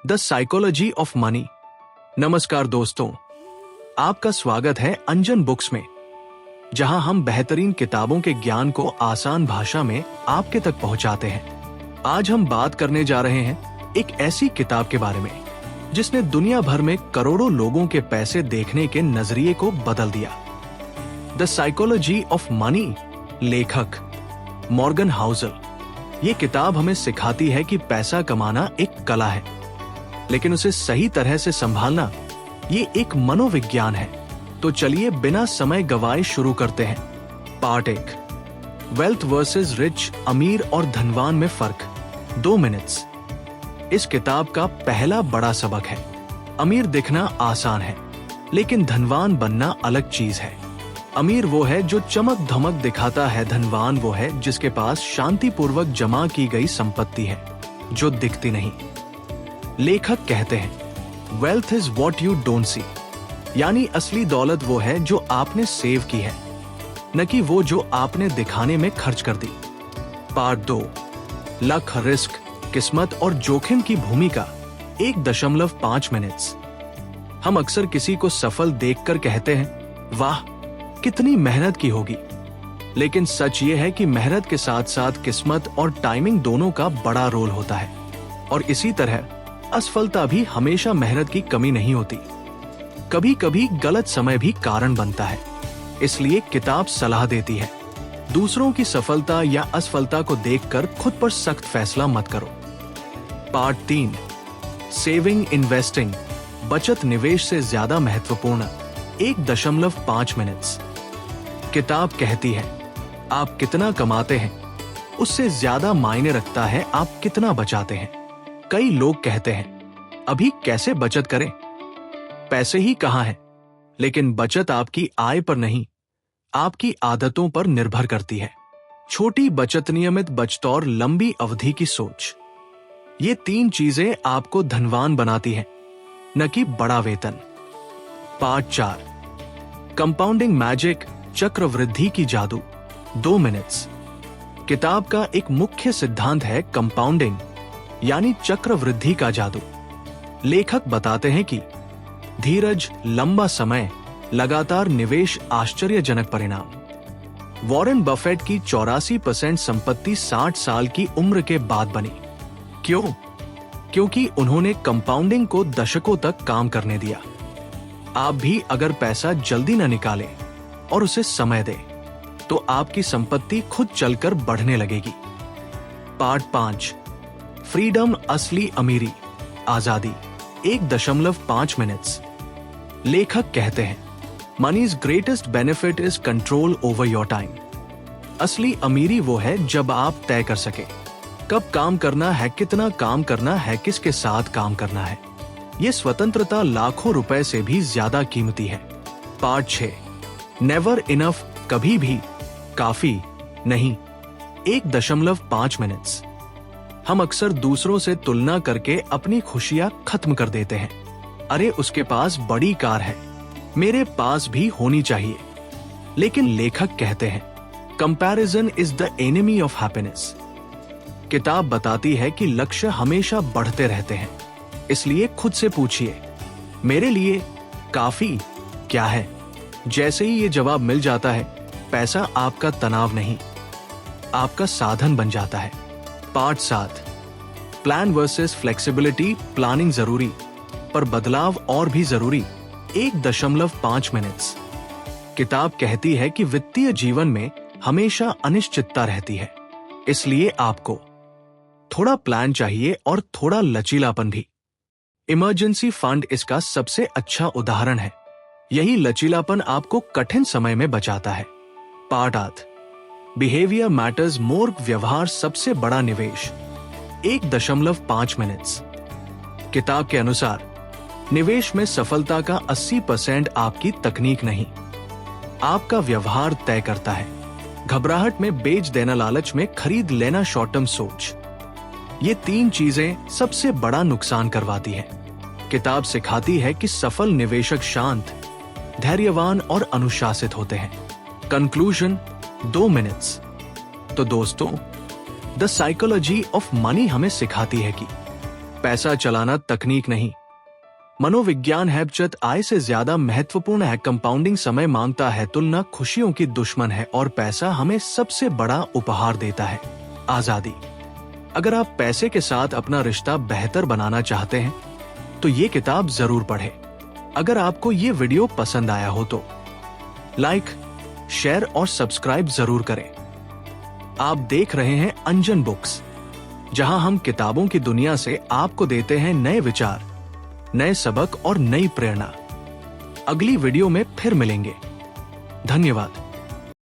The psychology of money. नमस्कार दोस्तों, आपका स्वागत है अंजन बुक्स में, जहां हम बेहतरीन किताबों के ज्ञान को आसान भाषा में आपके तक पहुंचाते हैं। आज हम बात करने जा रहे हैं एक ऐसी किताब के बारे में जिसने दुनिया भर में करोड़ों लोगों के पैसे देखने के नजरिए को बदल दिया। द साइकोलॉजी ऑफ मनी, लेखक मॉर्गन हाउसल। ये किताब हमें सिखाती है कि पैसा कमाना एक कला है, लेकिन उसे सही तरह से संभालना ये एक मनोविज्ञान है। तो चलिए बिना समय गवाए शुरू करते हैं। पार्ट 1, वेल्थ वर्सेस रिच, अमीर और धनवान में फर्क, 2 मिनट्स। इस किताब का पहला बड़ा सबक है, अमीर दिखना आसान है, लेकिन धनवान बनना अलग चीज है। अमीर वो है जो चमक धमक दिखाता है, धनवान वो है जिसके पास शांतिपूर्वक जमा की गई संपत्ति है जो दिखती नहीं। लेखक कहते हैं, wealth is what you don't see, यानी असली दौलत वो है जो आपने सेव की है, न कि वो जो आपने दिखाने में खर्च कर दी। पार्ट 2, लक, रिस्क, किस्मत और जोखिम की भूमिका, 1.5 मिनट्स। हम अक्सर किसी को सफल देखकर कहते हैं, वाह कितनी मेहनत की होगी, लेकिन सच ये है कि मेहनत के साथ साथ किस्मत और टाइमिंग दोनों का बड़ा रोल होता है। और इसी तरह असफलता भी हमेशा मेहनत की कमी नहीं होती, कभी कभी गलत समय भी कारण बनता है। इसलिए किताब सलाह देती है, दूसरों की सफलता या असफलता को देखकर खुद पर सख्त फैसला मत करो। पार्ट 3, सेविंग, इन्वेस्टिंग, बचत निवेश से ज्यादा महत्वपूर्ण, 1.5 मिनट्स। किताब कहती है, आप कितना कमाते हैं उससे ज्यादा मायने रखता है आप कितना बचाते हैं। कई लोग कहते हैं, अभी कैसे बचत करें, पैसे ही कहां हैं, लेकिन बचत आपकी आय पर नहीं, आपकी आदतों पर निर्भर करती है। छोटी बचत, नियमित बचत और लंबी अवधि की सोच, ये 3 चीजें आपको धनवान बनाती हैं, न कि बड़ा वेतन। पार्ट 4, कंपाउंडिंग मैजिक, चक्रवृद्धि की जादू, 2 मिनट्स। किताब का एक मुख्य सिद्धांत है कंपाउंडिंग, यानी चक्रवृद्धि का जादू। लेखक बताते हैं कि धीरज, लंबा समय, लगातार निवेश, आश्चर्यजनक परिणाम। वॉरेन बफेट की 84% संपत्ति 60 साल की उम्र के बाद बनी। क्यों? क्योंकि उन्होंने कंपाउंडिंग को दशकों तक काम करने दिया। आप भी अगर पैसा जल्दी न निकालें और उसे समय दें, तो आपकी संपत्ति खुद चलकर बढ़ने लगेगी। पार्ट 5, फ्रीडम, असली अमीरी, आजादी, 1.5 मिनट्स। लेखक कहते हैं, money's greatest benefit is control over your time. असली अमीरी वो है जब आप तय कर सके कब काम करना है, कितना काम करना है, किसके साथ काम करना है। ये स्वतंत्रता लाखों रुपए से भी ज्यादा कीमती है। पार्ट 6, नेवर इनफ, कभी भी काफी नहीं, 1.5 मिनट्स। हम अक्सर दूसरों से तुलना करके अपनी खुशियां खत्म कर देते हैं। अरे उसके पास बड़ी कार है, मेरे पास भी होनी चाहिए। लेकिन लेखक कहते हैं, comparison is the enemy of happiness. किताब बताती है कि लक्ष्य हमेशा बढ़ते रहते हैं, इसलिए खुद से पूछिए, मेरे लिए काफी क्या है। जैसे ही ये जवाब मिल जाता है, पैसा आपका तनाव नहीं, आपका साधन बन जाता है। Part 7, plan versus flexibility, planning जरूरी पर बदलाव और भी जरूरी, 1.5 मिनट्स। किताब कहती है कि वित्तीय जीवन में हमेशा अनिश्चितता रहती है, इसलिए आपको थोड़ा प्लान चाहिए और थोड़ा लचीलापन भी। इमरजेंसी फंड इसका सबसे अच्छा उदाहरण है। यही लचीलापन आपको कठिन समय में बचाता है। पार्ट 8, बिहेवियर मैटर्स मोर, व्यवहार सबसे बड़ा निवेश, 1.5 मिनट्स। किताब के अनुसार निवेश में सफलता का 80% आपकी तकनीक नहीं, आपका व्यवहार तय करता है। घबराहट में बेच देना, लालच में खरीद लेना, शॉर्ट टर्म सोच, ये 3 चीजें सबसे बड़ा नुकसान करवाती है। किताब सिखाती है कि सफल निवेशक शांत, धैर्यवान और अनुशासित होते हैं। Conclusion, 2 minutes. तो दोस्तों, द साइकोलॉजी ऑफ मनी हमें सिखाती है कि पैसा चलाना तकनीक नहीं। मनोविज्ञान है, बचत आय से ज्यादा महत्वपूर्ण है। कंपाउंडिंग समय मांगता है, तुलना खुशियों की दुश्मन है और पैसा हमें सबसे बड़ा उपहार देता है, आजादी। अगर आप पैसे के साथ अपना रिश्ता बेहतर बनाना चाहते हैं तो ये किताब जरूर पढ़ें। अगर आपको ये वीडियो पसंद आया हो तो लाइक, शेयर और सब्सक्राइब जरूर करें। आप देख रहे हैं अंजन बुक्स, जहां हम किताबों की दुनिया से आपको देते हैं नए विचार, नए सबक और नई प्रेरणा। अगली वीडियो में फिर मिलेंगे। धन्यवाद।